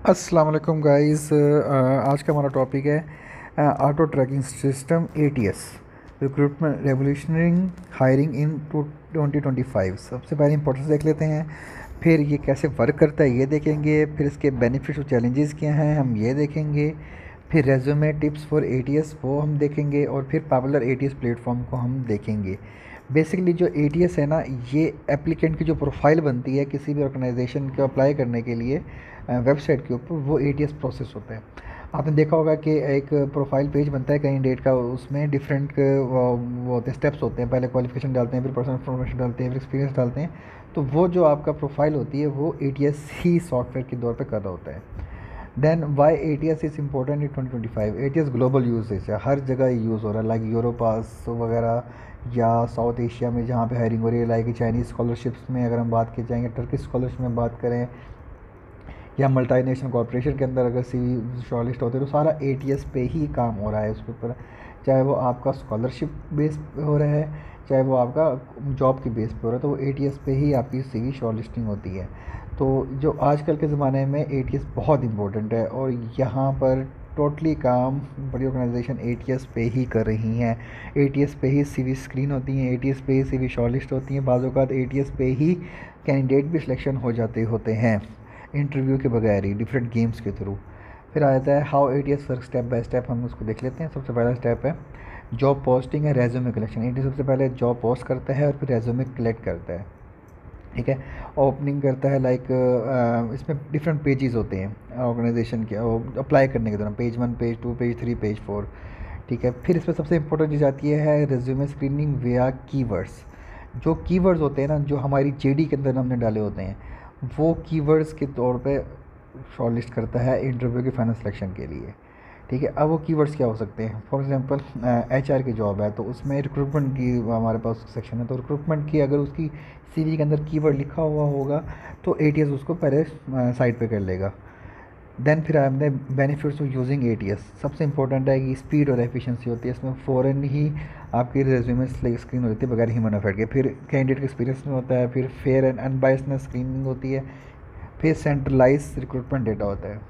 अस्सलाम वालेकुम गाइस। आज का हमारा टॉपिक है auto tracking system ATS recruitment revolutionary hiring इन 2025। सबसे पहले इंपॉर्टेंस देख लेते हैं, फिर ये कैसे वर्क करता है ये देखेंगे, फिर इसके बेनिफिट्स और चैलेंजेस क्या हैं हम ये देखेंगे, फिर रेज्यूमे टिप्स फॉर एटीएस वो हम देखेंगे, और फिर पॉपुलर एटीएस प्लेटफॉर्म को हम देखेंगे। बेसिकली जो एटीएस है ना, ये एप्लीकेंट की जो प्रोफाइल बनती है किसी भी ऑर्गेनाइजेशन को अप्लाई करने के लिए वेबसाइट के ऊपर, वो एटीएस प्रोसेस होता है। आपने देखा होगा कि एक प्रोफाइल पेज बनता है कैंडिडेट का, उसमें डिफरेंट वो होते हैं, स्टेप्स होते हैं। पहले क्वालिफिकेशन डालते हैं, फिर पर्सनल इन्फॉर्मेशन डालते हैं, फिर एक्सपीरियंस डालते हैं। तो वो जो आपका प्रोफाइल होती है वो एटीएस ही सॉफ्टवेयर के दौर पर कर रहा होता है। Then why ATS is important in 2025। ATS global usage है, हर जगह यूज़ हो रहा है, लाइक यूरोपास वगैरह या साउथ एशिया में जहाँ पे हायरिंग हो रही है, लाइक चाइनीज़ स्कॉलरशिप्स में अगर हम बात की जाएंगे, टर्किश स्कॉलरशिप में बात करें, या मल्टीनेशनल कॉर्पोरेशन के अंदर अगर सी शॉर्टलिस्ट होते हैं तो सारा एटीएस पे ही काम हो रहा है उसके ऊपर। चाहे वो आपका स्कॉलरशिप बेस पे हो रहा है, चाहे वो आपका जॉब की बेस पे हो रहा है, तो वो एटीएस पे ही आपकी सीवी शॉर्टलिस्टिंग होती है। तो जो आजकल के ज़माने में एटीएस बहुत इंपॉर्टेंट है, और यहाँ पर टोटली काम बड़ी ऑर्गेनाइजेशन एटीएस पे ही कर रही हैं। एटीएस पे ही सीवी स्क्रीन होती हैं, एटीएस पे ही सीवी शॉर्टलिस्ट होती हैं, बाज़ औक़ात एटीएस पे ही कैंडिडेट भी सिलेक्शन हो जाते होते हैं इंटरव्यू के बगैर ही, डिफरेंट गेम्स के थ्रू। फिर आ जाता है how ATS work step by step, हम उसको देख लेते हैं। सबसे पहला स्टेप है जॉब पोस्टिंग है, रेज्यूमे कलेक्शन। एटीएस सबसे पहले जॉब पोस्ट करता है और फिर रेज्यूमे कलेक्ट करता है, ठीक है। ओपनिंग करता है, लाइक इसमें डिफरेंट पेजेस होते हैं ऑर्गेनाइजेशन के अप्लाई करने के दौरान, पेज 1, पेज 2, पेज 3, पेज 4, ठीक है। फिर इसमें सबसे इंपॉर्टेंट चीज़ आती है रेज्यूमे स्क्रीनिंग विया कीवर्ड्स। जो कीवर्ड्स होते हैं ना, जो हमारी जेडी के अंदर हमने डाले होते हैं, वो कीवर्ड्स के तौर पे शॉर्टलिस्ट करता है इंटरव्यू के फाइनल सिलेक्शन के लिए, ठीक है। अब वो कीवर्ड्स क्या हो सकते हैं? फॉर एग्जांपल एचआर की जॉब है तो उसमें रिक्रूटमेंट की हमारे पास सेक्शन है, तो रिक्रूटमेंट की अगर उसकी सीवी के अंदर कीवर्ड लिखा हुआ होगा तो एटीएस उसको पहले साइड पे कर लेगा। देन फिर हमने बेनिफिट्स ऑफ यूजिंग एटीएस। सबसे इंपॉर्टेंट है कि स्पीड और एफिशिएंसी होती है इसमें, फ़ौरन ही आपकी रेज्यूमे स्क्रीन हो जाती है बगैर ह्यूमन एफर्ट के। फिर कैंडिडेट का एक्सपीरियंस में होता है, फिर फेयर एंड अनबायस्ड स्क्रीनिंग होती है, फिर सेंट्रलाइज रिक्रूटमेंट डेटा होता है।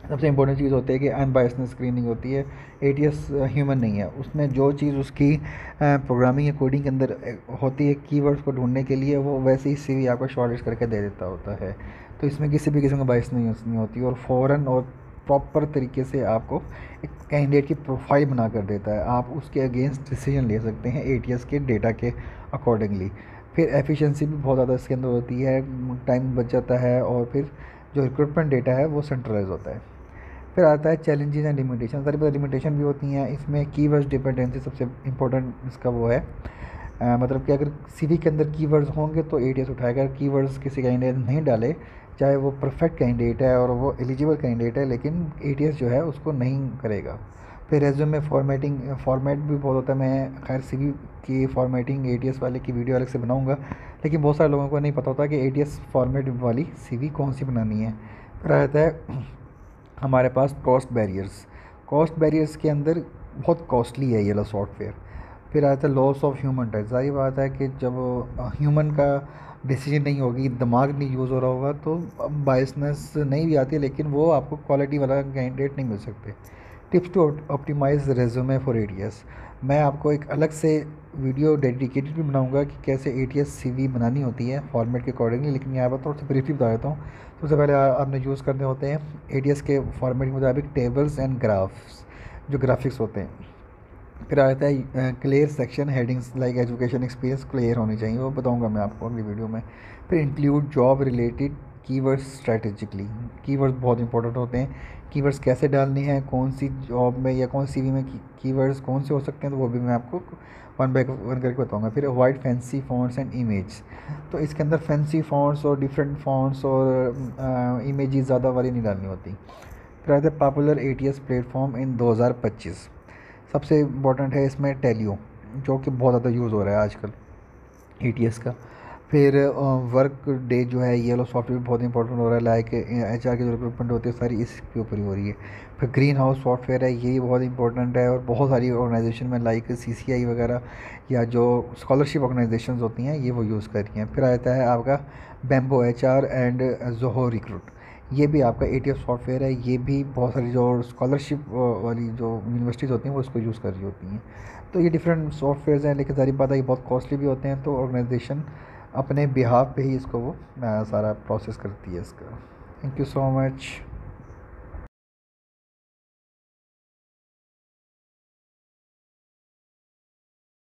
सबसे इंपॉर्टेंट चीज़ होती है कि अनबायस्ड स्क्रीनिंग होती है। एटीएस ह्यूमन नहीं है, उसमें जो चीज़ उसकी प्रोग्रामिंग या कोडिंग के अंदर होती है कीवर्ड्स को ढूंढने के लिए, वो वैसे ही सीवी आपको शॉर्टलिस्ट करके दे देता होता है। तो इसमें किसी भी किस्म का बायस नहीं होती, और फ़ौरन और प्रॉपर तरीके से आपको एक कैंडिडेट की प्रोफाइल बना कर देता है। आप उसके अगेंस्ट डिसीजन ले सकते हैं एटीएस के डेटा के अकॉर्डिंगली। फिर एफिशिएंसी भी बहुत ज़्यादा इसके अंदर होती है, टाइम बच जाता है, और फिर जो रिक्रूटमेंट डेटा है वो सेंट्रलाइज होता है। फिर आता है चैलेंजेस एंड लिमिटेशन। सारी बात लिमिटेशन भी होती हैं इसमें। कीवर्ड्स डिपेंडेंसी सबसे इंपॉर्टेंट इसका वो है, मतलब कि अगर सीवी के अंदर कीवर्ड्स होंगे तो एटीएस उठाएगा। कीवर्ड्स किसी कैंडिडेट नहीं डाले, चाहे वो परफेक्ट कैंडिडेट है और वो एलिजिबल कैंडिडेट है, लेकिन एटीएस जो है उसको नहीं करेगा। फिर रेज्यूमे फॉर्मेटिंग, फॉर्मेट भी बहुत होता है। मैं खैर सीवी की फॉर्मेटिंग एटीएस वाले की वीडियो अलग से बनाऊंगा, लेकिन बहुत सारे लोगों को नहीं पता होता कि एटीएस फॉर्मेट वाली सीवी कौन सी बनानी है। फिर आता है हमारे पास कॉस्ट बैरियर्स। कॉस्ट बैरियर्स के अंदर बहुत कॉस्टली है ये वाला सॉफ्टवेयर। फिर आता है लॉस ऑफ ह्यूमन टच। सारी बात है कि जब ह्यूमन का डिसीजन नहीं होगी, दिमाग नहीं यूज़ हो रहा होगा, तो बायसनेस नहीं भी आती है, लेकिन वो आपको क्वालिटी वाला कैंडिडेट नहीं मिल सकते। Tips to optimise resume for ATS. मैं आपको एक अलग से वीडियो डेडिकेटेड भी बनाऊंगा कि कैसे एटीएस सीवी बनानी होती है फॉर्मेट के अकॉर्डिंगली, लेकिन यहाँ पर थोड़ा सा ब्रीफली बता देता हूँ। सबसे पहले आपने यूज़ करने होते हैं एटीएस के फॉर्मेट के मुताबिक टेबल्स एंड ग्राफ्स, जो ग्राफिक्स होते हैं। फिर आता है clear section headings, like education experience clear होनी चाहिए, वो बताऊंगा मैं आपको अगली वीडियो में। फिर include job related keywords strategically. Keywords बहुत इंपॉर्टेंट होते हैं, कीवर्ड्स कैसे डालने हैं, कौन सी जॉब में या कौन सी सीवी में कीवर्ड्स कौन से हो सकते हैं, तो वो भी मैं आपको वन बाय वन करके बताऊंगा। फिर avoid fancy fonts and image. तो इसके अंदर फैंसी फॉन्ट्स और डिफरेंट फॉन्ट्स और इमेजेस ज़्यादा वाली नहीं डालनी होती। फिर आता है पॉपुलर एटीएस प्लेटफॉर्म इन 2025। सबसे इम्पॉर्टेंट है इसमें टेलियो, जो कि बहुत ज़्यादा यूज़ हो रहा है आजकल एटीएस का। फिर वर्क डे जो है, ये वाला सॉफ्टवेयर बहुत इंपॉर्टेंट हो रहा है, लाइक एचआर की जो रिक्रूटमेंट होती है सारी इसके ऊपर ही हो रही है। फिर ग्रीन हाउस सॉफ्टवेयर है, ये बहुत इंपॉर्टेंट है, और बहुत सारी ऑर्गेनाइजेशन में लाइक सीसीआई वगैरह या जो स्कॉलरशिप ऑर्गेनाइजेशंस होती हैं ये वो यूज़ कर रही हैं। फिर आता है आपका bamboo HR and Zoho recruit. ये भी आपका ATS सॉफ्टवेयर है। ये भी बहुत सारी जो स्कॉलरशिप वाली जो यूनिवर्सिटीज़ होती हैं वो इसको यूज़ कर रही होती हैं। तो ये डिफरेंट सॉफ्टवेयर्स हैं, लेकिन ज़ाहिर बात है ये बहुत कॉस्टली भी होते हैं, तो ऑर्गेनाइजेशन अपने बिहाफ पे ही इसको वो सारा प्रोसेस करती है इसका। Thank you so much.